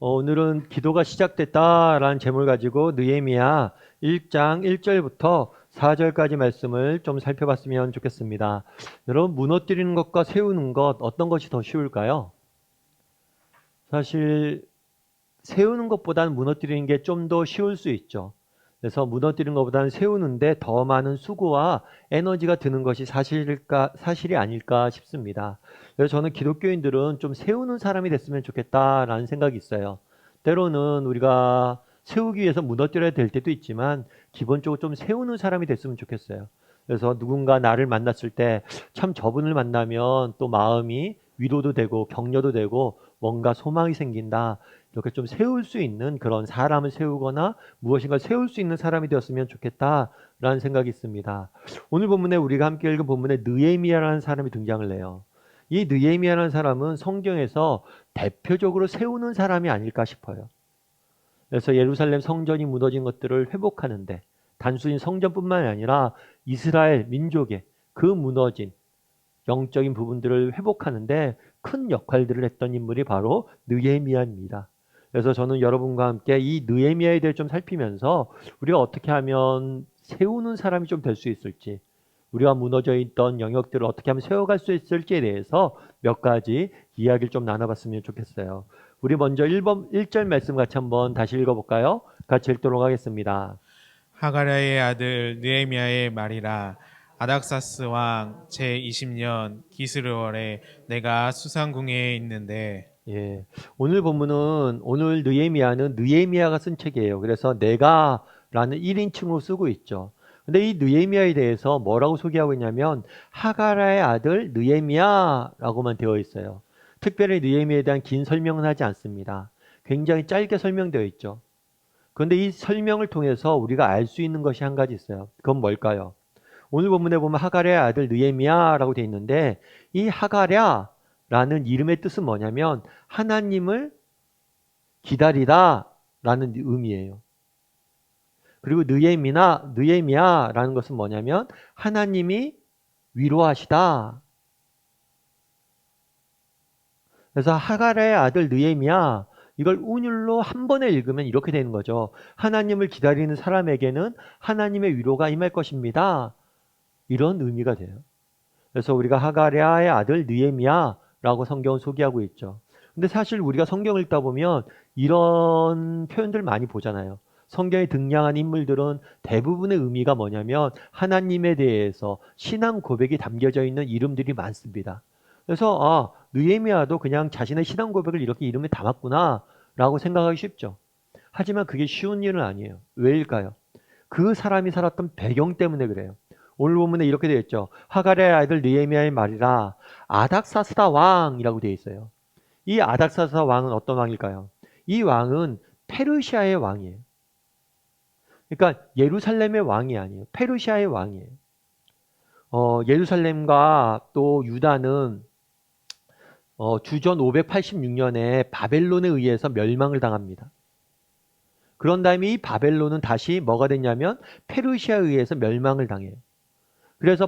오늘은 기도가 시작됐다라는 제목을 가지고 느헤미야 1장 1절부터 4절까지 말씀을 좀 살펴봤으면 좋겠습니다. 여러분, 무너뜨리는 것과 세우는 것 어떤 것이 더 쉬울까요? 사실 세우는 것보다는 무너뜨리는 게 좀 더 쉬울 수 있죠. 그래서 무너뜨리는 것보다는 세우는데 더 많은 수고와 에너지가 드는 것이 사실이 아닐까 싶습니다. 그래서 저는 기독교인들은 좀 세우는 사람이 됐으면 좋겠다라는 생각이 있어요. 때로는 우리가 세우기 위해서 무너뜨려야 될 때도 있지만 기본적으로 좀 세우는 사람이 됐으면 좋겠어요. 그래서 누군가 나를 만났을 때 참 저분을 만나면 또 마음이 위로도 되고 격려도 되고 뭔가 소망이 생긴다. 이렇게 좀 세울 수 있는 그런 사람을 세우거나 무엇인가 세울 수 있는 사람이 되었으면 좋겠다라는 생각이 있습니다. 오늘 본문에 우리가 함께 읽은 본문에 느헤미야라는 사람이 등장을 해요. 이 느헤미야라는 사람은 성경에서 대표적으로 세우는 사람이 아닐까 싶어요. 그래서 예루살렘 성전이 무너진 것들을 회복하는데 단순히 성전뿐만 아니라 이스라엘 민족의 그 무너진 영적인 부분들을 회복하는데 큰 역할들을 했던 인물이 바로 느헤미야입니다. 그래서 저는 여러분과 함께 이 느헤미야에 대해 좀 살피면서 우리가 어떻게 하면 세우는 사람이 좀 될 수 있을지, 우리가 무너져 있던 영역들을 어떻게 하면 세워갈 수 있을지에 대해서 몇 가지 이야기를 좀 나눠봤으면 좋겠어요. 우리 먼저 1절 말씀 같이 한번 다시 읽어볼까요? 같이 읽도록 하겠습니다. 하가랴의 아들 느헤미야의 말이라. 아닥사스 왕 제20년 기스르월에 내가 수상궁에 있는데. 예. 오늘 본문은 오늘 느헤미야는 느헤미야가 쓴 책이에요. 그래서 내가라는 1인칭으로 쓰고 있죠. 근데 이 느헤미야에 대해서 뭐라고 소개하고 있냐면 하가라의 아들 느헤미야라고만 되어 있어요. 특별히 느헤미야에 대한 긴 설명은 하지 않습니다. 굉장히 짧게 설명되어 있죠. 그런데 이 설명을 통해서 우리가 알 수 있는 것이 한 가지 있어요. 그건 뭘까요? 오늘 본문에 보면 하가랴의 아들 느헤미야라고 되어 있는데 이 하가랴라는 이름의 뜻은 뭐냐면 하나님을 기다리다 라는 의미예요. 그리고 느헤미야라는 것은 뭐냐면 하나님이 위로하시다. 그래서 하가랴의 아들 느헤미야, 이걸 운율로 한 번에 읽으면 이렇게 되는 거죠. 하나님을 기다리는 사람에게는 하나님의 위로가 임할 것입니다. 이런 의미가 돼요. 그래서 우리가 하가랴의 아들 느헤미야라고 성경을 소개하고 있죠. 근데 사실 우리가 성경을 읽다 보면 이런 표현들 많이 보잖아요. 성경에 등장한 인물들은 대부분의 의미가 뭐냐면 하나님에 대해서 신앙 고백이 담겨져 있는 이름들이 많습니다. 그래서 느헤미야도 그냥 자신의 신앙 고백을 이렇게 이름에 담았구나 라고 생각하기 쉽죠. 하지만 그게 쉬운 일은 아니에요. 왜일까요? 그 사람이 살았던 배경 때문에 그래요. 오늘 본문에 이렇게 되어 있죠. 하가랴의 아들 느헤미야의 말이라. 아닥사스다 왕이라고 되어 있어요. 이 아닥사스다 왕은 어떤 왕일까요? 이 왕은 페르시아의 왕이에요. 그러니까 예루살렘의 왕이 아니에요. 페르시아의 왕이에요. 예루살렘과 또 유다는 주전 586년에 바벨론에 의해서 멸망을 당합니다. 그런 다음에 이 바벨론은 다시 뭐가 됐냐면 페르시아에 의해서 멸망을 당해요. 그래서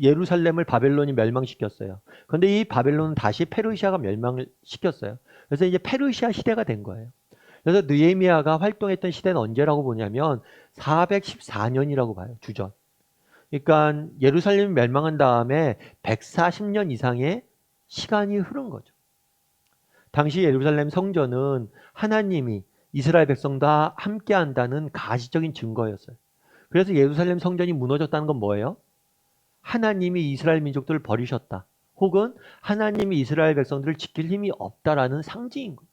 예루살렘을 바벨론이 멸망시켰어요. 그런데 이 바벨론은 다시 페르시아가 멸망을 시켰어요. 그래서 이제 페르시아 시대가 된 거예요. 그래서 느헤미야가 활동했던 시대는 언제라고 보냐면 414년이라고 봐요. 주전. 그러니까 예루살렘이 멸망한 다음에 140년 이상의 시간이 흐른 거죠. 당시 예루살렘 성전은 하나님이 이스라엘 백성과 함께 한다는 가시적인 증거였어요. 그래서 예루살렘 성전이 무너졌다는 건 뭐예요? 하나님이 이스라엘 민족들을 버리셨다. 혹은 하나님이 이스라엘 백성들을 지킬 힘이 없다라는 상징인 거예요.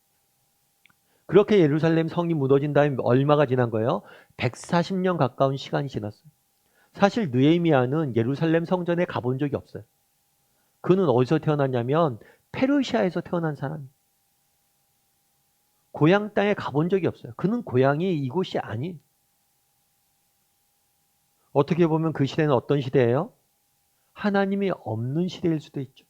그렇게 예루살렘 성이 무너진 다음에 얼마가 지난 거예요? 140년 가까운 시간이 지났어요. 사실 느헤미야는 예루살렘 성전에 가본 적이 없어요. 그는 어디서 태어났냐면 페르시아에서 태어난 사람이에요. 고향 땅에 가본 적이 없어요. 그는 고향이 이곳이 아니에요. 어떻게 보면 그 시대는 어떤 시대예요? 하나님이 없는 시대일 수도 있죠.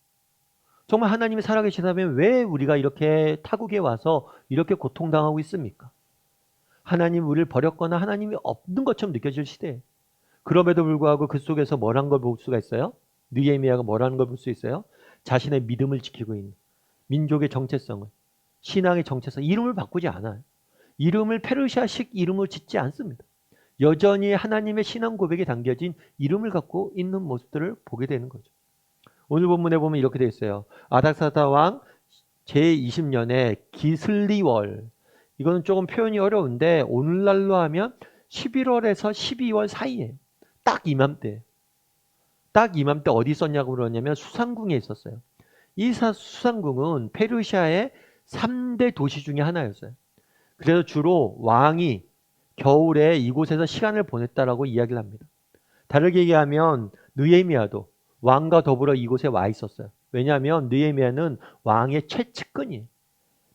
정말 하나님이 살아계시다면 왜 우리가 이렇게 타국에 와서 이렇게 고통당하고 있습니까? 하나님 우리를 버렸거나 하나님이 없는 것처럼 느껴질 시대예요. 그럼에도 불구하고 그 속에서 뭐란 걸 볼 수가 있어요? 느헤미야가 뭐라는 걸 볼 수 있어요? 자신의 믿음을 지키고 있는 민족의 정체성을, 신앙의 정체성, 이름을 바꾸지 않아요. 이름을 페르시아식 이름으로 짓지 않습니다. 여전히 하나님의 신앙 고백에 담겨진 이름을 갖고 있는 모습들을 보게 되는 거죠. 오늘 본문에 보면 이렇게 되어 있어요. 아닥사다 왕 제20년에 기슬리월. 이거는 조금 표현이 어려운데 오늘날로 하면 11월에서 12월 사이에 딱 이맘때. 딱 이맘때 어디 있었냐고 그러냐면 수상궁에 있었어요. 이 수상궁은 페르시아의 3대 도시 중에 하나였어요. 그래서 주로 왕이 겨울에 이곳에서 시간을 보냈다라고 이야기를 합니다. 다르게 얘기하면 느헤미야도 왕과 더불어 이곳에 와 있었어요. 왜냐하면 느헤미야는 왕의 최측근이에요.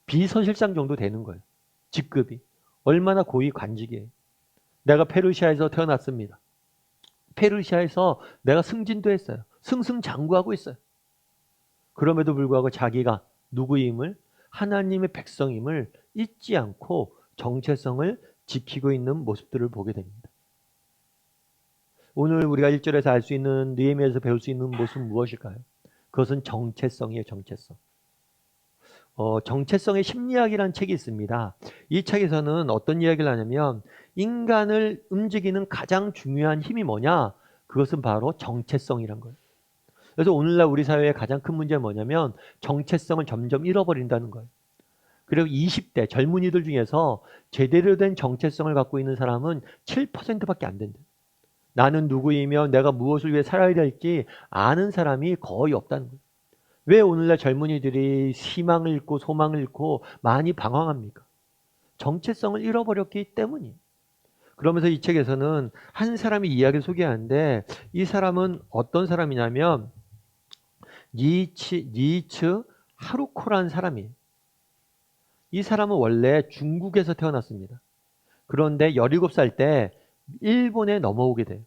비서실장 정도 되는 거예요. 직급이. 얼마나 고위 관직이에요. 내가 페르시아에서 태어났습니다. 페르시아에서 내가 승진도 했어요. 승승장구하고 있어요. 그럼에도 불구하고 자기가 누구임을, 하나님의 백성임을 잊지 않고 정체성을 지키고 있는 모습들을 보게 됩니다. 오늘 우리가 1절에서 알 수 있는, 느헤미야에서 배울 수 있는 모습은 무엇일까요? 그것은 정체성이에요. 정체성. 정체성의 심리학이라는 책이 있습니다. 이 책에서는 어떤 이야기를 하냐면 인간을 움직이는 가장 중요한 힘이 뭐냐? 그것은 바로 정체성이란 거예요. 그래서 오늘날 우리 사회의 가장 큰 문제는 뭐냐면 정체성을 점점 잃어버린다는 거예요. 그리고 20대 젊은이들 중에서 제대로 된 정체성을 갖고 있는 사람은 7%밖에 안 된대요. 나는 누구이며 내가 무엇을 위해 살아야 될지 아는 사람이 거의 없다는 거예요. 왜 오늘날 젊은이들이 희망을 잃고 소망을 잃고 많이 방황합니까? 정체성을 잃어버렸기 때문이에요. 그러면서 이 책에서는 한 사람의 이야기를 소개하는데 이 사람은 어떤 사람이냐면 니츠 하루코라는 사람이에요. 이 사람은 원래 중국에서 태어났습니다. 그런데 17살 때 일본에 넘어오게 돼요.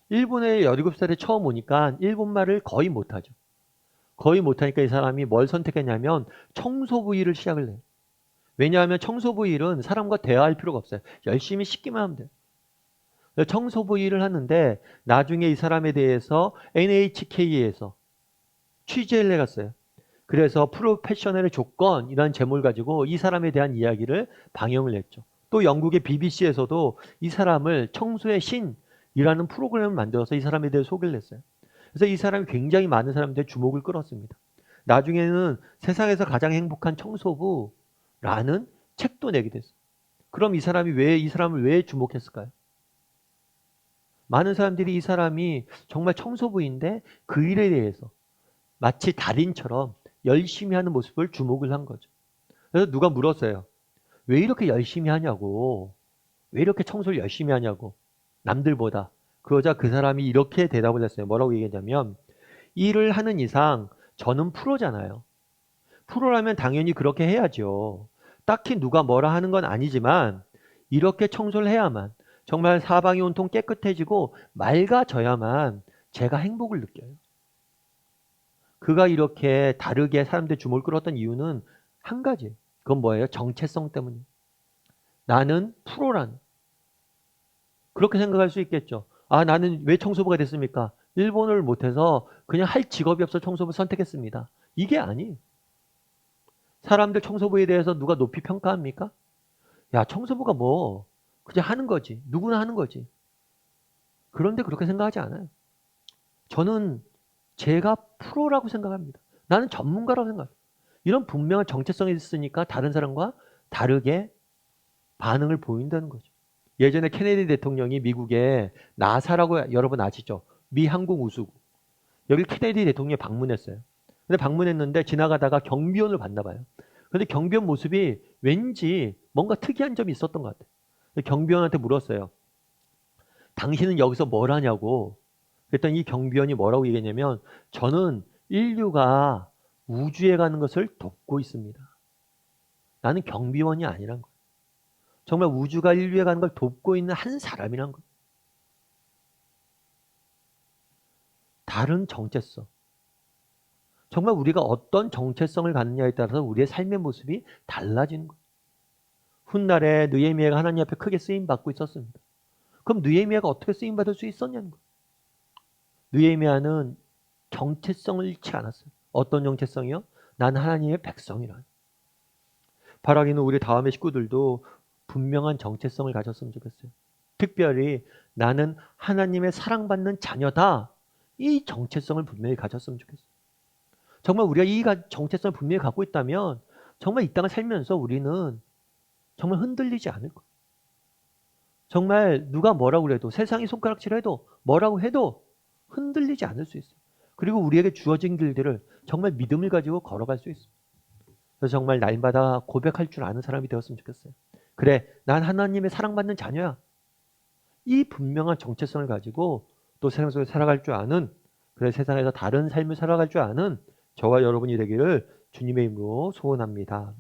일본에 17살에 처음 오니까 일본말을 거의 못하죠. 거의 못하니까 이 사람이 뭘 선택했냐면 청소부 일을 시작을 해요. 왜냐하면 청소부 일은 사람과 대화할 필요가 없어요. 열심히 씻기만 하면 돼요. 청소부 일을 하는데 나중에 이 사람에 대해서 NHK에서 취재를 해갔어요. 그래서 프로페셔널의 조건이라는 제목을 가지고 이 사람에 대한 이야기를 방영을 했죠. 또 영국의 BBC에서도 이 사람을 청소의 신이라는 프로그램을 만들어서 이 사람에 대해 소개를 했어요. 그래서 이 사람이 굉장히 많은 사람들의 주목을 끌었습니다. 나중에는 세상에서 가장 행복한 청소부라는 책도 내게 됐어요. 그럼 이 사람을 왜 주목했을까요? 많은 사람들이 이 사람이 정말 청소부인데 그 일에 대해서 마치 달인처럼 열심히 하는 모습을 주목을 한 거죠. 그래서 누가 물었어요. 왜 이렇게 열심히 하냐고. 왜 이렇게 청소를 열심히 하냐고. 남들보다. 그러자 그 사람이 이렇게 대답을 했어요. 뭐라고 얘기했냐면 일을 하는 이상 저는 프로잖아요. 프로라면 당연히 그렇게 해야죠. 딱히 누가 뭐라 하는 건 아니지만 이렇게 청소를 해야만 정말 사방이 온통 깨끗해지고 맑아져야만 제가 행복을 느껴요. 그가 이렇게 다르게 사람들의 주목을 끌었던 이유는 한 가지. 그건 뭐예요? 정체성 때문이에요. 나는 프로란. 그렇게 생각할 수 있겠죠. 아, 나는 왜 청소부가 됐습니까? 일본어를 못해서 그냥 할 직업이 없어 청소부 선택했습니다. 이게 아니에요. 사람들 청소부에 대해서 누가 높이 평가합니까? 야, 청소부가 뭐 그냥 하는 거지. 누구나 하는 거지. 그런데 그렇게 생각하지 않아요. 저는 제가 프로라고 생각합니다. 나는 전문가라고 생각해요. 이런 분명한 정체성이 있으니까 다른 사람과 다르게 반응을 보인다는 거죠. 예전에 케네디 대통령이 미국의 나사라고 여러분 아시죠? 미 항공우주국. 여기 케네디 대통령이 방문했어요. 근데 방문했는데 지나가다가 경비원을 봤나 봐요. 근데 경비원 모습이 왠지 뭔가 특이한 점이 있었던 것 같아요. 경비원한테 물었어요. 당신은 여기서 뭘 하냐고. 그랬더니 이 경비원이 뭐라고 얘기했냐면 저는 인류가 우주에 가는 것을 돕고 있습니다. 나는 경비원이 아니란 거예요. 정말 우주가 인류에 가는 걸 돕고 있는 한 사람이란 거예요. 다른 정체성. 정말 우리가 어떤 정체성을 갖느냐에 따라서 우리의 삶의 모습이 달라지는 거예요. 훗날에 느헤미야가 하나님 앞에 크게 쓰임받고 있었습니다. 그럼 느헤미야가 어떻게 쓰임받을 수 있었냐는 거예요. 느헤미야는 정체성을 잃지 않았어요. 어떤 정체성이요? 난 하나님의 백성이라. 바라기는 우리 다음의 식구들도 분명한 정체성을 가졌으면 좋겠어요. 특별히 나는 하나님의 사랑받는 자녀다. 이 정체성을 분명히 가졌으면 좋겠어요. 정말 우리가 이 정체성을 분명히 갖고 있다면 정말 이 땅을 살면서 우리는 정말 흔들리지 않을 거예요. 정말 누가 뭐라고 해도, 세상이 손가락질해도 뭐라고 해도 흔들리지 않을 수 있어요. 그리고 우리에게 주어진 길들을 정말 믿음을 가지고 걸어갈 수 있어요. 그래서 정말 날마다 고백할 줄 아는 사람이 되었으면 좋겠어요. 그래, 난 하나님의 사랑받는 자녀야. 이 분명한 정체성을 가지고 또 세상 속에 살아갈 줄 아는, 그래 세상에서 다른 삶을 살아갈 줄 아는 저와 여러분이 되기를 주님의 이름으로 소원합니다.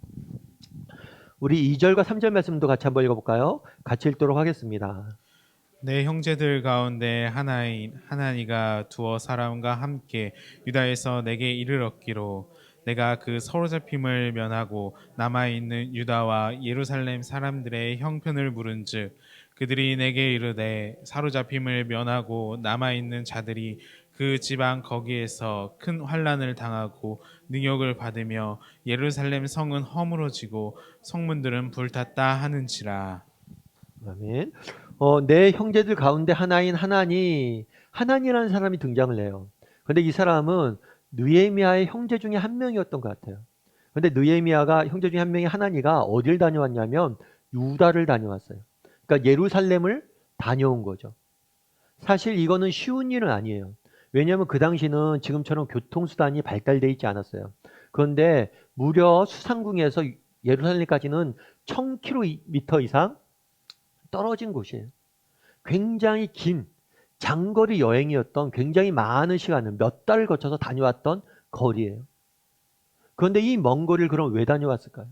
우리 2절과 3절 말씀도 같이 한번 읽어볼까요? 같이 읽도록 하겠습니다. 내 형제들 가운데 하나니가 두어 사람과 함께 유다에서 내게 이르렀기로 내가 그 사로잡힘을 면하고 남아있는 유다와 예루살렘 사람들의 형편을 물은즉 그들이 내게 이르되 사로잡힘을 면하고 남아있는 자들이 그 지방 거기에서 큰 환난을 당하고 능욕을 받으며 예루살렘 성은 허물어지고 성문들은 불탔다 하는지라. 아멘. 내 형제들 가운데 하나인 하나니라는 사람이 등장을 해요. 근데 이 사람은 느헤미야의 형제 중에 한 명이었던 것 같아요. 근데 느헤미야가 형제 중에 한 명이 하나니가 어딜 다녀왔냐면 유다를 다녀왔어요. 그러니까 예루살렘을 다녀온 거죠. 사실 이거는 쉬운 일은 아니에요. 왜냐하면 그 당시는 지금처럼 교통수단이 발달되어 있지 않았어요. 그런데 무려 수상궁에서 예루살렘까지는 1000km 이상 떨어진 곳이에요. 굉장히 긴 장거리 여행이었던, 굉장히 많은 시간을 몇 달을 거쳐서 다녀왔던 거리예요. 그런데 이 먼 거리를 그럼 왜 다녀왔을까요?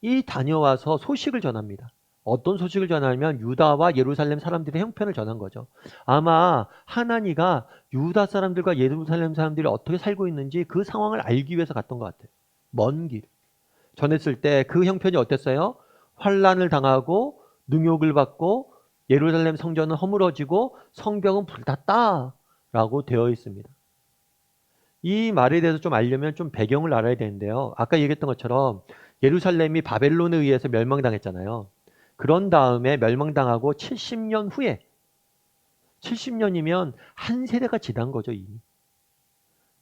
이 다녀와서 소식을 전합니다. 어떤 소식을 전하냐면 유다와 예루살렘 사람들의 형편을 전한 거죠. 아마 하나니가 유다 사람들과 예루살렘 사람들이 어떻게 살고 있는지 그 상황을 알기 위해서 갔던 것 같아요. 먼 길. 전했을 때 그 형편이 어땠어요? 환난을 당하고 능욕을 받고 예루살렘 성전은 허물어지고 성벽은 불탔다라고 되어 있습니다. 이 말에 대해서 좀 알려면 좀 배경을 알아야 되는데요. 아까 얘기했던 것처럼 예루살렘이 바벨론에 의해서 멸망당했잖아요. 그런 다음에 멸망당하고 70년 후에 70년이면 한 세대가 지난 거죠, 이미.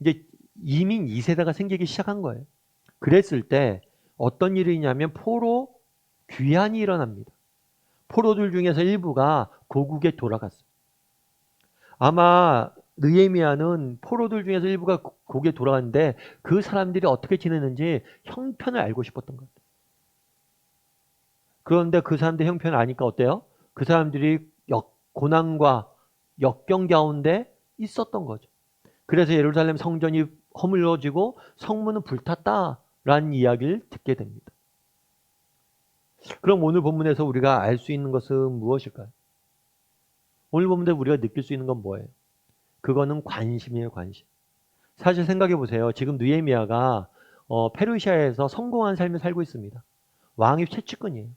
이제 이민 2세대가 생기기 시작한 거예요. 그랬을 때 어떤 일이 있냐면 포로 귀환이 일어납니다. 포로들 중에서 일부가 고국에 돌아갔어요. 아마 느헤미야는 포로들 중에서 일부가 고국에 돌아갔는데 그 사람들이 어떻게 지내는지 형편을 알고 싶었던 것 같아요. 그런데 그 사람들 형편을 아니까 어때요? 그 사람들이 고난과 역경 가운데 있었던 거죠. 그래서 예루살렘 성전이 허물어지고 성문은 불탔다라는 이야기를 듣게 됩니다. 그럼 오늘 본문에서 우리가 알 수 있는 것은 무엇일까요? 오늘 본문에서 우리가 느낄 수 있는 건 뭐예요? 그거는 관심이에요, 관심. 사실 생각해 보세요. 지금 느헤미야가 페르시아에서 성공한 삶을 살고 있습니다. 왕위 최측근이에요.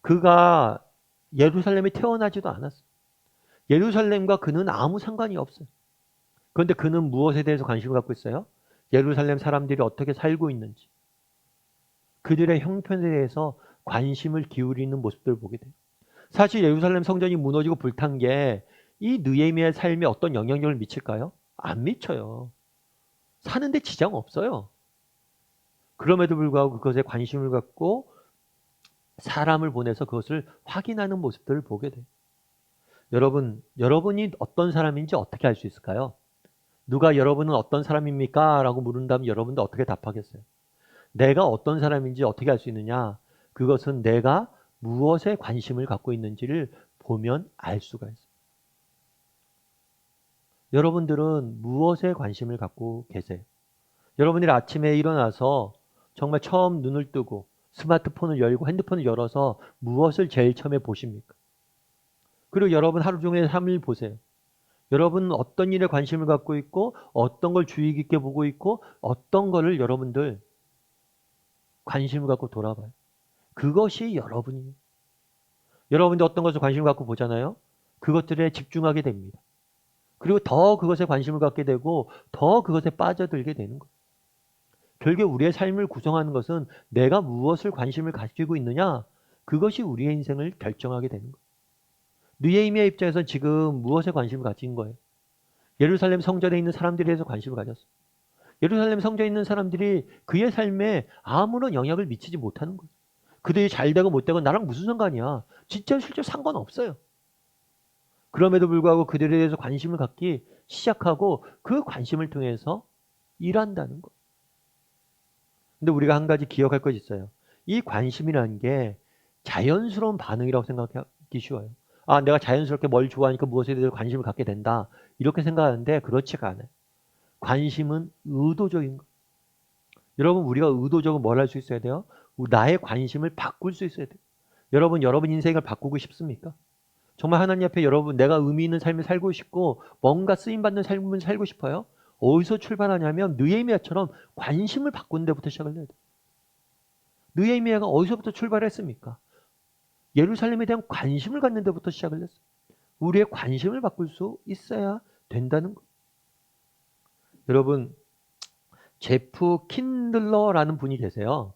그가 예루살렘에 태어나지도 않았어요. 예루살렘과 그는 아무 상관이 없어요. 그런데 그는 무엇에 대해서 관심을 갖고 있어요? 예루살렘 사람들이 어떻게 살고 있는지, 그들의 형편에 대해서 관심을 기울이는 모습들을 보게 돼요. 사실 예루살렘 성전이 무너지고 불탄 게 이 느헤미야의 삶에 어떤 영향력을 미칠까요? 안 미쳐요. 사는데 지장 없어요. 그럼에도 불구하고 그것에 관심을 갖고 사람을 보내서 그것을 확인하는 모습들을 보게 돼요. 여러분이 어떤 사람인지 어떻게 알 수 있을까요? 누가 여러분은 어떤 사람입니까? 라고 물은다면 여러분도 어떻게 답하겠어요? 내가 어떤 사람인지 어떻게 알 수 있느냐? 그것은 내가 무엇에 관심을 갖고 있는지를 보면 알 수가 있어요. 여러분들은 무엇에 관심을 갖고 계세요? 여러분들이 아침에 일어나서 정말 처음 눈을 뜨고 스마트폰을 열고 핸드폰을 열어서 무엇을 제일 처음에 보십니까? 그리고 여러분 하루 종일 삶을 보세요. 여러분은 어떤 일에 관심을 갖고 있고 어떤 걸 주의 깊게 보고 있고 어떤 거를 여러분들 관심을 갖고 돌아봐요. 그것이 여러분이에요. 여러분들 어떤 것을 관심을 갖고 보잖아요. 그것들에 집중하게 됩니다. 그리고 더 그것에 관심을 갖게 되고 더 그것에 빠져들게 되는 거예요. 결국에 우리의 삶을 구성하는 것은 내가 무엇을 관심을 가지고 있느냐, 그것이 우리의 인생을 결정하게 되는 거예요. 느헤미야 입장에서는 지금 무엇에 관심을 가진 거예요? 예루살렘 성전에 있는 사람들에 대해서 관심을 가졌어요. 예루살렘 성전에 있는 사람들이 그의 삶에 아무런 영향을 미치지 못하는 거예요. 그들이 잘 되고 못 되고 나랑 무슨 상관이야. 진짜 실제 상관없어요. 그럼에도 불구하고 그들에 대해서 관심을 갖기 시작하고 그 관심을 통해서 일한다는 거. 근데 우리가 한 가지 기억할 것이 있어요. 이 관심이라는 게 자연스러운 반응이라고 생각하기 쉬워요. 아, 내가 자연스럽게 뭘 좋아하니까 무엇에 대해서 관심을 갖게 된다. 이렇게 생각하는데 그렇지가 않아요. 관심은 의도적인 거. 여러분, 우리가 의도적으로 뭘 할 수 있어야 돼요? 나의 관심을 바꿀 수 있어야 돼요. 여러분 인생을 바꾸고 싶습니까? 정말 하나님 앞에 여러분, 내가 의미 있는 삶을 살고 싶고 뭔가 쓰임받는 삶을 살고 싶어요? 어디서 출발하냐면 느헤미야처럼 관심을 바꾸는 데부터 시작을 해야 돼요. 느헤미야가 어디서부터 출발했습니까? 예루살렘에 대한 관심을 갖는 데부터 시작을 했어요. 우리의 관심을 바꿀 수 있어야 된다는 거. 여러분, 제프 킨들러라는 분이 계세요.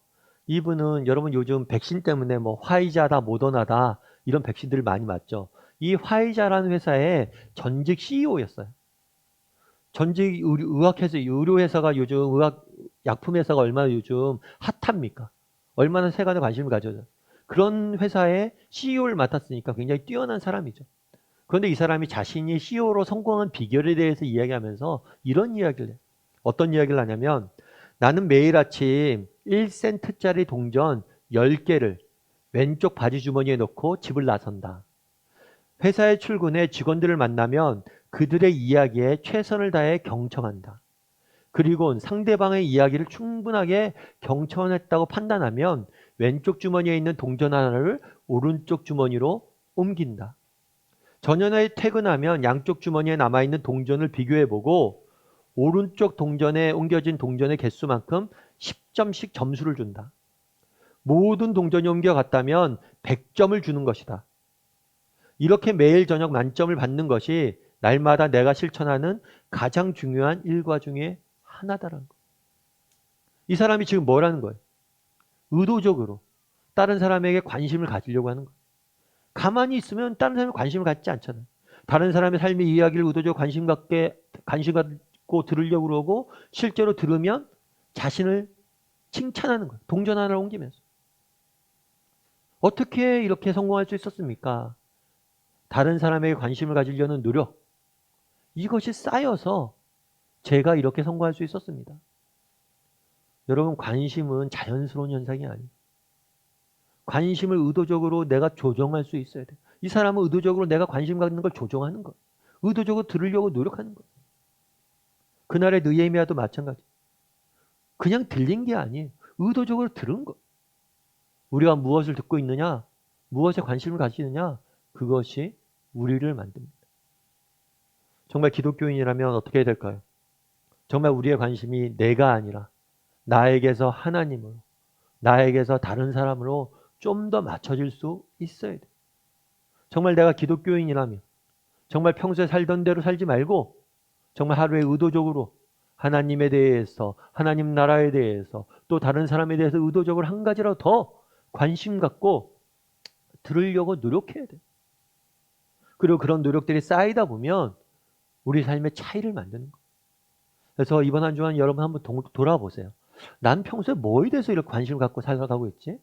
이분은 여러분 요즘 백신 때문에 뭐 화이자다, 모더나다 이런 백신들을 많이 맞죠. 이 화이자라는 회사의 전직 CEO였어요. 전직 의료회사가 요즘 약품회사가 얼마나 요즘 핫합니까? 얼마나 세간에 관심을 가져요. 그런 회사의 CEO를 맡았으니까 굉장히 뛰어난 사람이죠. 그런데 이 사람이 자신이 CEO로 성공한 비결에 대해서 이야기하면서 이런 이야기를 해요. 어떤 이야기를 하냐면 나는 매일 아침 1센트짜리 동전 10개를 왼쪽 바지 주머니에 넣고 집을 나선다. 회사에 출근해 직원들을 만나면 그들의 이야기에 최선을 다해 경청한다. 그리고 상대방의 이야기를 충분하게 경청했다고 판단하면 왼쪽 주머니에 있는 동전 하나를 오른쪽 주머니로 옮긴다. 저녁에 퇴근하면 양쪽 주머니에 남아있는 동전을 비교해보고 오른쪽 동전에 옮겨진 동전의 개수만큼 10점씩 점수를 준다. 모든 동전이 옮겨갔다면 100점을 주는 것이다. 이렇게 매일 저녁 만점을 받는 것이 날마다 내가 실천하는 가장 중요한 일과 중에 하나다라는 거예요. 이 사람이 지금 뭐라는 거예요? 의도적으로 다른 사람에게 관심을 가지려고 하는 거예요. 가만히 있으면 다른 사람이 관심을 갖지 않잖아요. 다른 사람의 삶의 이야기를 의도적으로 관심 갖고 들으려고 그러고 실제로 들으면 자신을 칭찬하는 거예요. 동전 하나를 옮기면서. 어떻게 이렇게 성공할 수 있었습니까? 다른 사람에게 관심을 가지려는 노력. 이것이 쌓여서 제가 이렇게 성공할 수 있었습니다. 여러분, 관심은 자연스러운 현상이 아니에요. 관심을 의도적으로 내가 조정할 수 있어야 돼요. 이 사람은 의도적으로 내가 관심 갖는 걸 조정하는 거예요. 의도적으로 들으려고 노력하는 거예요. 그날의 느헤미야도 마찬가지. 그냥 들린 게 아니에요. 의도적으로 들은 거. 우리가 무엇을 듣고 있느냐, 무엇에 관심을 가지느냐, 그것이 우리를 만듭니다. 정말 기독교인이라면 어떻게 해야 될까요? 정말 우리의 관심이 내가 아니라 나에게서 하나님으로, 나에게서 다른 사람으로 좀 더 맞춰질 수 있어야 돼요. 정말 내가 기독교인이라면 정말 평소에 살던 대로 살지 말고 정말 하루에 의도적으로 하나님에 대해서, 하나님 나라에 대해서, 또 다른 사람에 대해서 의도적으로 한 가지라도 더 관심 갖고 들으려고 노력해야 돼요. 그리고 그런 노력들이 쌓이다 보면 우리 삶의 차이를 만드는 거예요. 그래서 이번 한 주간 여러분 한번 돌아보세요. 난 평소에 뭐에 대해서 이렇게 관심을 갖고 살아가고 있지?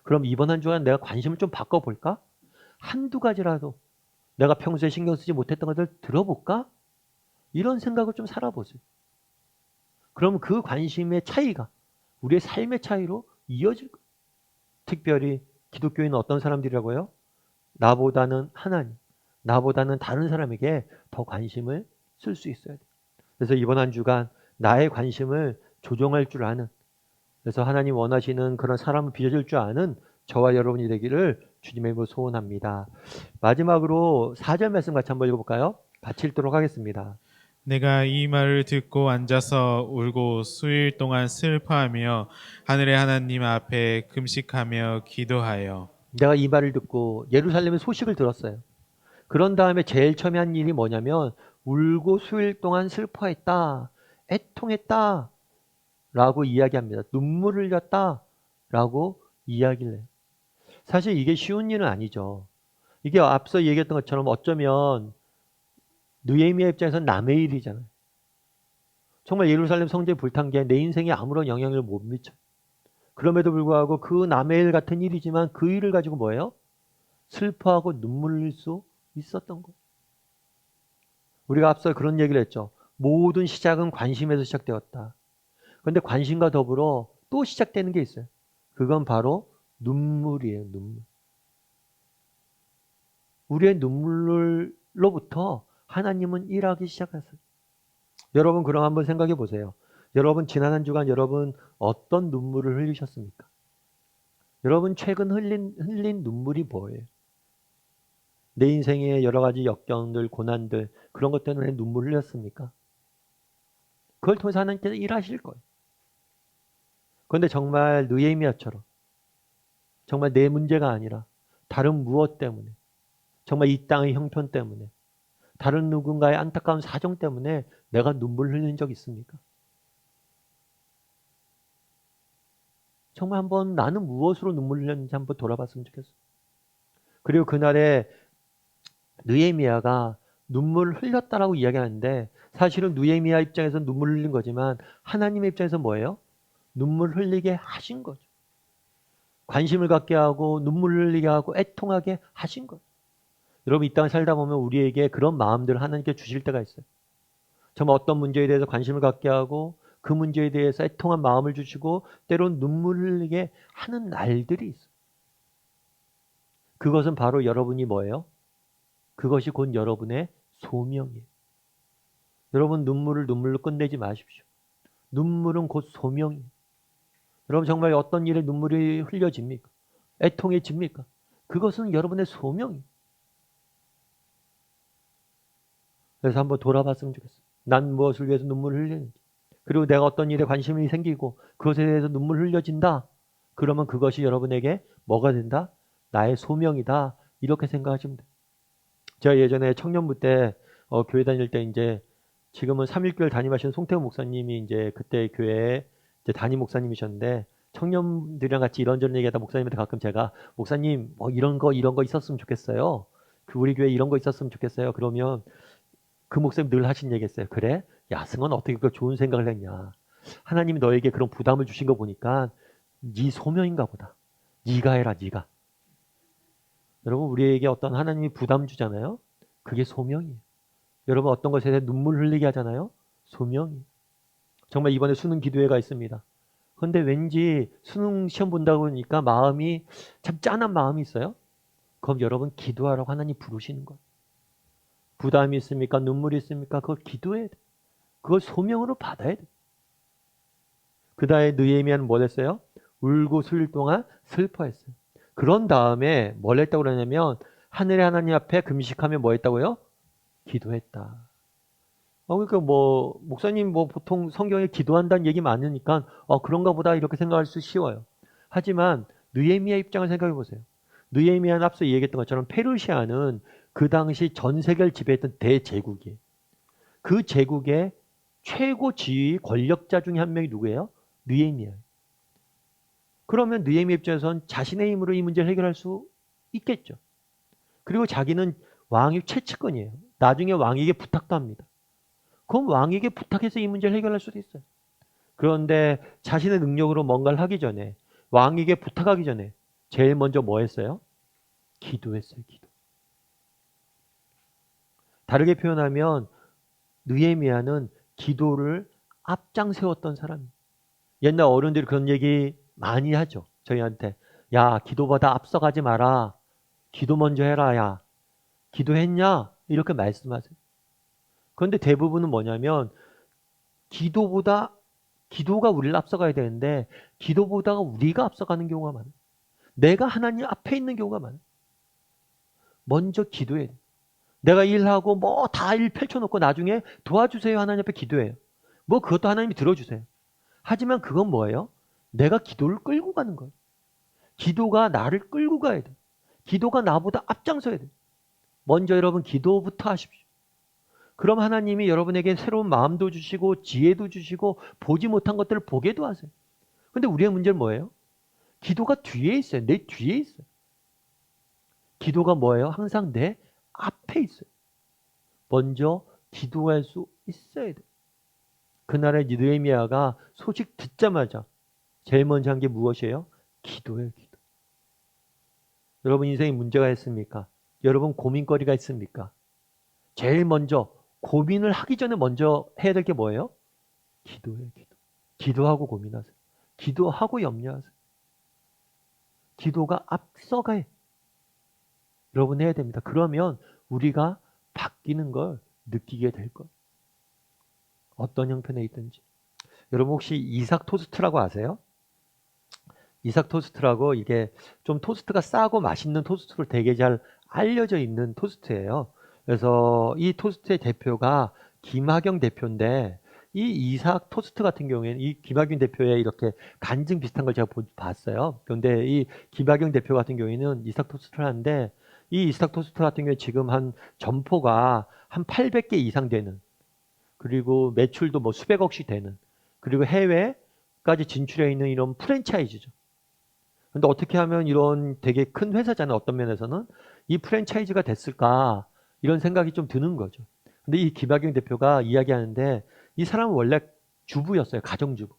그럼 이번 한 주간 내가 관심을 좀 바꿔볼까? 한두 가지라도 내가 평소에 신경 쓰지 못했던 것들 들어볼까? 이런 생각을 좀 살아보세요. 그럼 그 관심의 차이가 우리의 삶의 차이로 이어질 거예요. 특별히 기독교인은 어떤 사람들이라고요? 나보다는 하나님, 나보다는 다른 사람에게 더 관심을 쓸 수 있어야 돼요. 그래서 이번 한 주간 나의 관심을 조정할 줄 아는, 그래서 하나님 원하시는 그런 사람을 빚어줄 줄 아는 저와 여러분이 되기를 주님의 이름으로 소원합니다. 마지막으로 4절 말씀 같이 한번 읽어볼까요? 같이 읽도록 하겠습니다. 내가 이 말을 듣고 앉아서 울고 수일 동안 슬퍼하며 하늘의 하나님 앞에 금식하며 기도하여. 내가 이 말을 듣고 예루살렘의 소식을 들었어요. 그런 다음에 제일 처음에 한 일이 뭐냐면 울고 수일 동안 슬퍼했다. 애통했다. 라고 이야기합니다. 눈물을 흘렸다 라고 이야기를 해요. 사실 이게 쉬운 일은 아니죠. 이게 앞서 얘기했던 것처럼 어쩌면 느헤미야 입장에서는 남의 일이잖아요. 정말 예루살렘 성전이 불탄 게 내 인생에 아무런 영향을 못 미쳐. 그럼에도 불구하고 그 남의 일 같은 일이지만 그 일을 가지고 뭐예요? 슬퍼하고 눈물 흘릴 수 있었던 거예요. 우리가 앞서 그런 얘기를 했죠. 모든 시작은 관심에서 시작되었다. 그런데 관심과 더불어 또 시작되는 게 있어요. 그건 바로 눈물이에요. 눈물. 우리의 눈물로부터 하나님은 일하기 시작했어요. 여러분 그럼 한번 생각해 보세요. 여러분 지난 한 주간 여러분 어떤 눈물을 흘리셨습니까? 여러분 최근 흘린 눈물이 뭐예요? 내 인생의 여러 가지 역경들, 고난들 그런 것 때문에 눈물 흘렸습니까? 그걸 통해서 하나님께서 일하실 거예요. 그런데 정말 느헤미야처럼 정말 내 문제가 아니라 다른 무엇 때문에 정말 이 땅의 형편 때문에 다른 누군가의 안타까운 사정 때문에 내가 눈물 흘린 적 있습니까? 정말 한번 나는 무엇으로 눈물 흘렸는지 한번 돌아봤으면 좋겠어요. 그리고 그날에 느헤미야가 눈물 흘렸다라고 이야기하는데 사실은 느헤미야 입장에서 눈물 흘린 거지만 하나님의 입장에서 뭐예요? 눈물 흘리게 하신 거죠. 관심을 갖게 하고 눈물 흘리게 하고 애통하게 하신 거예요. 여러분 이 땅을 살다 보면 우리에게 그런 마음들을 하나님께 주실 때가 있어요. 정말 어떤 문제에 대해서 관심을 갖게 하고 그 문제에 대해서 애통한 마음을 주시고 때론 눈물 흘리게 하는 날들이 있어요. 그것은 바로 여러분이 뭐예요? 그것이 곧 여러분의 소명이에요. 여러분 눈물로 끝내지 마십시오. 눈물은 곧 소명이에요. 여러분 정말 어떤 일에 눈물이 흘려집니까? 애통해집니까? 그것은 여러분의 소명이에요. 그래서 한번 돌아봤으면 좋겠어요. 난 무엇을 위해서 눈물을 흘리는지. 그리고 내가 어떤 일에 관심이 생기고 그것에 대해서 눈물 흘려진다. 그러면 그것이 여러분에게 뭐가 된다? 나의 소명이다. 이렇게 생각하시면 돼요. 제가 예전에 청년부 때 교회 다닐 때 이제 지금은 삼일교회를 담임하시는 송태우 목사님이 이제 그때 교회에 이제 담임 목사님이셨는데 청년들이랑 같이 이런저런 얘기하다 목사님한테 가끔 제가 목사님 뭐 이런 거 있었으면 좋겠어요. 그 우리 교회 이런 거 있었으면 좋겠어요. 그러면 그 목사님 늘 하신 얘기했어요. 그래? 야, 승원 어떻게 그 좋은 생각을 했냐. 하나님이 너에게 그런 부담을 주신 거 보니까 네 소명인가 보다. 네가 해라, 네가. 여러분 우리에게 어떤 하나님이 부담 주잖아요. 그게 소명이에요. 여러분 어떤 것에 대해 눈물 흘리게 하잖아요. 소명이에요. 정말 이번에 수능 기도회가 있습니다. 그런데 왠지 수능 시험 본다고 하니까 마음이 참 짠한 마음이 있어요. 그럼 여러분 기도하라고 하나님 부르시는 거예요. 부담이 있습니까? 눈물이 있습니까? 그걸 기도해야 돼. 그걸 소명으로 받아야 돼. 그 다음에 느헤미야는 뭘 했어요? 울고 수일 동안 슬퍼했어요. 그런 다음에 뭘 했다고 그러냐면 하늘의 하나님 앞에 금식하며 뭐 했다고요? 기도했다. 그러니까 뭐 목사님 뭐 보통 성경에 기도한다는 얘기 많으니까 그런가 보다 이렇게 생각할 수 쉬워요. 하지만 느헤미야 입장을 생각해 보세요. 느헤미야는 앞서 얘기했던 것처럼 페르시아는 그 당시 전 세계를 지배했던 대제국이에요. 그 제국의 최고 지위 권력자 중에 한 명이 누구예요? 느헤미야예요. 그러면 느헤미야 입장에서는 자신의 힘으로 이 문제를 해결할 수 있겠죠. 그리고 자기는 왕의 최측근이에요. 나중에 왕에게 부탁도 합니다. 그럼 왕에게 부탁해서 이 문제를 해결할 수도 있어요. 그런데 자신의 능력으로 뭔가를 하기 전에 왕에게 부탁하기 전에 제일 먼저 뭐 했어요? 기도했어요. 기도. 다르게 표현하면 느헤미야는 기도를 앞장 세웠던 사람이에요. 옛날 어른들이 그런 얘기 많이 하죠. 저희한테. 야, 기도보다 앞서가지 마라. 기도 먼저 해라. 야, 기도했냐? 이렇게 말씀하세요. 그런데 대부분은 뭐냐면 기도가 우리를 앞서가야 되는데 기도보다가 우리가 앞서가는 경우가 많아요. 내가 하나님 앞에 있는 경우가 많아요. 먼저 기도해야 돼요. 내가 일하고 뭐 다 일 펼쳐놓고 나중에 도와주세요 하나님 앞에 기도해요. 뭐 그것도 하나님이 들어주세요. 하지만 그건 뭐예요? 내가 기도를 끌고 가는 거예요. 기도가 나를 끌고 가야 돼요. 기도가 나보다 앞장서야 돼요. 먼저 여러분 기도부터 하십시오. 그럼 하나님이 여러분에게 새로운 마음도 주시고 지혜도 주시고 보지 못한 것들을 보게도 하세요. 근데 우리의 문제는 뭐예요? 기도가 뒤에 있어요. 내 뒤에 있어요. 기도가 뭐예요? 항상 내 앞에 있어요. 먼저 기도할 수 있어야 돼요. 그날의 느헤미야가 소식 듣자마자 제일 먼저 한 게 무엇이에요? 기도예요, 기도. 여러분 인생에 문제가 있습니까? 여러분 고민거리가 있습니까? 제일 먼저 고민을 하기 전에 먼저 해야 될 게 뭐예요? 기도예요, 기도. 기도하고 고민하세요. 기도하고 염려하세요. 기도가 앞서가요. 여러분 해야 됩니다. 그러면 우리가 바뀌는 걸 느끼게 될 거예요. 어떤 형편에 있든지. 여러분 혹시 이삭 토스트라고 아세요? 이삭 토스트라고 이게 좀 토스트가 싸고 맛있는 토스트로 되게 잘 알려져 있는 토스트예요. 그래서 이 토스트의 대표가 김학영 대표인데 이 이삭 토스트 같은 경우에는 이 김학영 대표의 이렇게 간증 비슷한 걸 제가 봤어요. 그런데 이 김학영 대표 같은 경우에는 이삭 토스트를 하는데 이 이삭 토스트 같은 경우에 지금 한 점포가 한 800개 이상 되는 그리고 매출도 뭐 수백억씩 되는 그리고 해외까지 진출해 있는 이런 프랜차이즈죠. 근데 어떻게 하면 이런 되게 큰 회사잖아요. 어떤 면에서는 이 프랜차이즈가 됐을까 이런 생각이 좀 드는 거죠. 근데 이 김학영 대표가 이야기하는데 이 사람은 원래 주부였어요. 가정주부.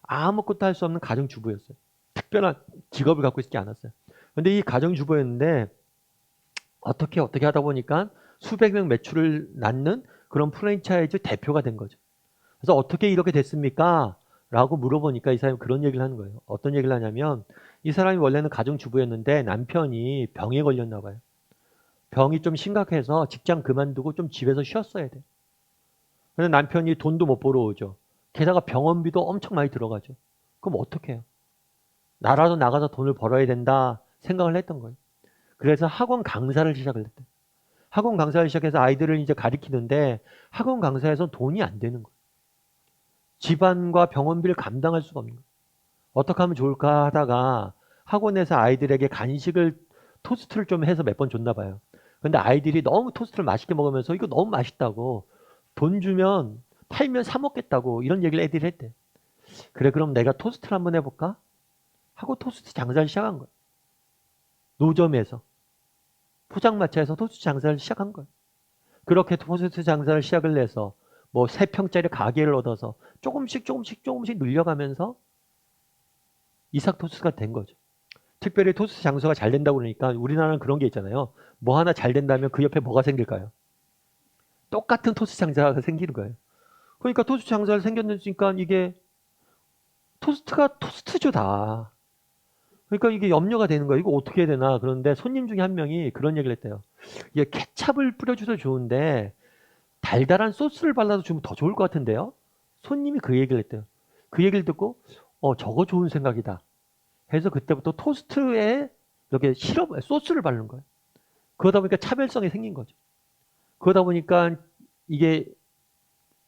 아무것도 할 수 없는 가정주부였어요. 특별한 직업을 갖고 있지 않았어요. 근데 이 가정주부였는데 어떻게 하다 보니까 수백 명 매출을 낳는 그런 프랜차이즈 대표가 된 거죠. 그래서 어떻게 이렇게 됐습니까? 라고 물어보니까 이 사람이 그런 얘기를 하는 거예요. 어떤 얘기를 하냐면 이 사람이 원래는 가정주부였는데 남편이 병에 걸렸나 봐요. 병이 좀 심각해서 직장 그만두고 좀 집에서 쉬었어야 돼. 근데 남편이 돈도 못 벌어 오죠. 게다가 병원비도 엄청 많이 들어가죠. 그럼 어떻게 해요? 나라도 나가서 돈을 벌어야 된다 생각을 했던 거예요. 그래서 학원 강사를 시작을 했대요. 학원 강사를 시작해서 아이들을 이제 가리키는데 학원 강사에서 돈이 안 되는 거예요. 집안과 병원비를 감당할 수가 없는 거예요. 어떻게 하면 좋을까 하다가 학원에서 아이들에게 간식을 토스트를 좀 해서 몇 번 줬나 봐요. 근데 아이들이 너무 토스트를 맛있게 먹으면서 이거 너무 맛있다고 돈 주면 팔면 사 먹겠다고 이런 얘기를 애들이 했대. 그래 그럼 내가 토스트를 한번 해볼까? 하고 토스트 장사를 시작한 거예요. 노점에서 포장마차에서 토스트 장사를 시작한 거예요. 그렇게 토스트 장사를 시작을 해서 뭐 3평짜리 가게를 얻어서 조금씩 늘려가면서 이삭 토스트가 된 거죠. 특별히 토스트 장사가 잘 된다고 그러니까 우리나라는 그런 게 있잖아요. 뭐 하나 잘 된다면 그 옆에 뭐가 생길까요? 똑같은 토스트 장사가 생기는 거예요. 그러니까 토스트 장사를 생겼으니까 이게 토스트가 토스트죠 다. 그러니까 이게 염려가 되는 거예요. 이거 어떻게 해야 되나. 그런데 손님 중에 한 명이 그런 얘기를 했대요. 이게 케찹을 뿌려줘도 좋은데 달달한 소스를 발라서 주면 더 좋을 것 같은데요. 손님이 그 얘기를 했대요. 그 얘기를 듣고 저거 좋은 생각이다 해서 그때부터 토스트에 이렇게 소스를 바르는 거예요. 그러다 보니까 차별성이 생긴 거죠. 그러다 보니까 이게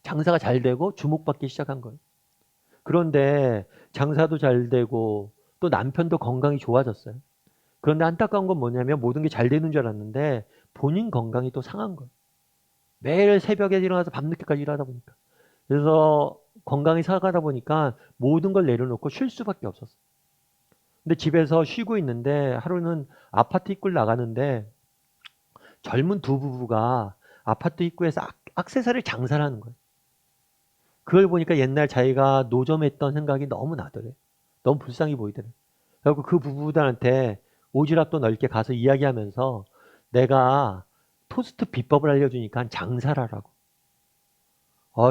장사가 잘 되고 주목받기 시작한 거예요. 그런데 장사도 잘 되고 또 남편도 건강이 좋아졌어요. 그런데 안타까운 건 뭐냐면 모든 게 잘 되는 줄 알았는데 본인 건강이 또 상한 거예요. 매일 새벽에 일어나서 밤늦게까지 일하다 보니까. 그래서 건강이 상하다 보니까 모든 걸 내려놓고 쉴 수밖에 없었어요. 근데 집에서 쉬고 있는데 하루는 아파트 입구를 나가는데 젊은 두 부부가 아파트 입구에서 액세서리 장사를 하는 거예요. 그걸 보니까 옛날 자기가 노점했던 생각이 너무 나더래. 너무 불쌍히 보이더래. 그리고 그 부부들한테 오지랖도 넓게 가서 이야기하면서 내가 토스트 비법을 알려주니까 장사를 하라고.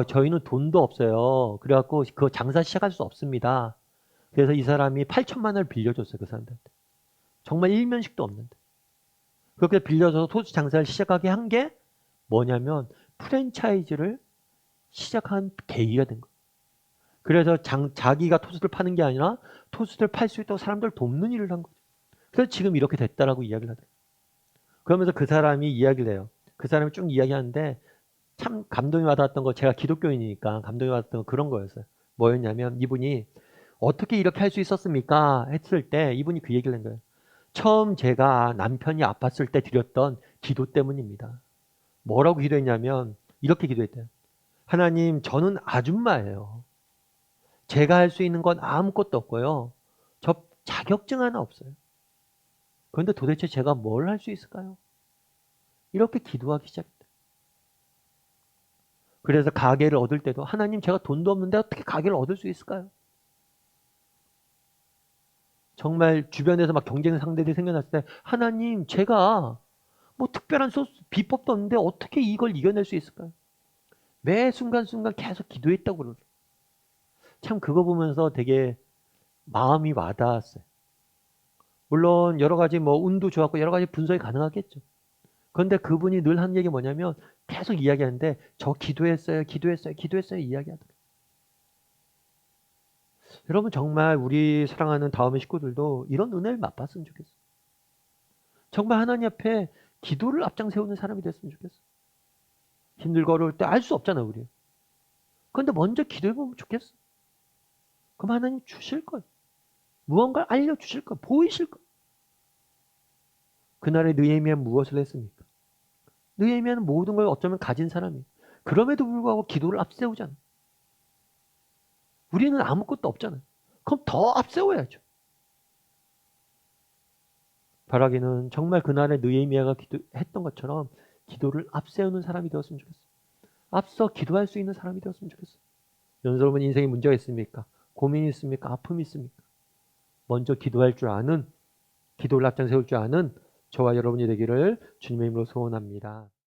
저희는 돈도 없어요. 그래갖고 그 장사 시작할 수 없습니다. 그래서 이 사람이 8천만 원을 빌려줬어요. 그 사람들한테. 정말 일면식도 없는데. 그렇게 빌려줘서 토스트 장사를 시작하게 한 게 뭐냐면 프랜차이즈를 시작한 계기가 된 거예요. 그래서 자기가 토스트를 파는 게 아니라 토스트를 팔 수 있도록 사람들을 돕는 일을 한 거죠. 그래서 지금 이렇게 됐다라고 이야기를 하더라고요. 그러면서 그 사람이 이야기를 해요. 그 사람이 쭉 이야기하는데 참 감동이 와닿았던 거, 제가 기독교인이니까 감동이 와닿았던 거 그런 거였어요. 뭐였냐면 이분이 어떻게 이렇게 할 수 있었습니까? 했을 때 이분이 그 얘기를 한 거예요. 처음 제가 남편이 아팠을 때 드렸던 기도 때문입니다. 뭐라고 기도했냐면 이렇게 기도했대요. 하나님, 저는 아줌마예요. 제가 할 수 있는 건 아무것도 없고요. 저 자격증 하나 없어요. 그런데 도대체 제가 뭘 할 수 있을까요? 이렇게 기도하기 시작했대요. 그래서 가게를 얻을 때도 하나님, 제가 돈도 없는데 어떻게 가게를 얻을 수 있을까요? 정말 주변에서 막 경쟁 상대들이 생겨났을 때 하나님, 제가 뭐 특별한 비법도 없는데 어떻게 이걸 이겨낼 수 있을까요? 매 순간순간 계속 기도했다고 그러죠. 참 그거 보면서 되게 마음이 와닿았어요. 물론 여러 가지 뭐 운도 좋았고 여러 가지 분석이 가능하겠죠. 그런데 그분이 늘 하는 얘기 뭐냐면 계속 이야기하는데 저 기도했어요, 기도했어요, 기도했어요 이야기하더라고요. 여러분 정말 우리 사랑하는 다음의 식구들도 이런 은혜를 맛봤으면 좋겠어요. 정말 하나님 앞에 기도를 앞장 세우는 사람이 됐으면 좋겠어요. 힘들고 어려울 때 알 수 없잖아요, 우리. 그런데 먼저 기도해보면 좋겠어. 그럼 하나님 주실 거예요. 무언가를 알려주실 거예요. 보이실 거예요. 그날의 느헤미야는 무엇을 했습니까? 느헤미야는 모든 걸 어쩌면 가진 사람이에요. 그럼에도 불구하고 기도를 앞세우잖아요. 우리는 아무것도 없잖아요. 그럼 더 앞세워야죠. 바라기는 정말 그날의 느헤미야가 했던 것처럼 기도를 앞세우는 사람이 되었으면 좋겠어요. 앞서 기도할 수 있는 사람이 되었으면 좋겠어요. 여러분 인생에 문제가 있습니까? 고민이 있습니까? 아픔이 있습니까? 먼저 기도할 줄 아는, 기도를 앞장 세울 줄 아는 저와 여러분이 되기를 주님의 이름으로 소원합니다.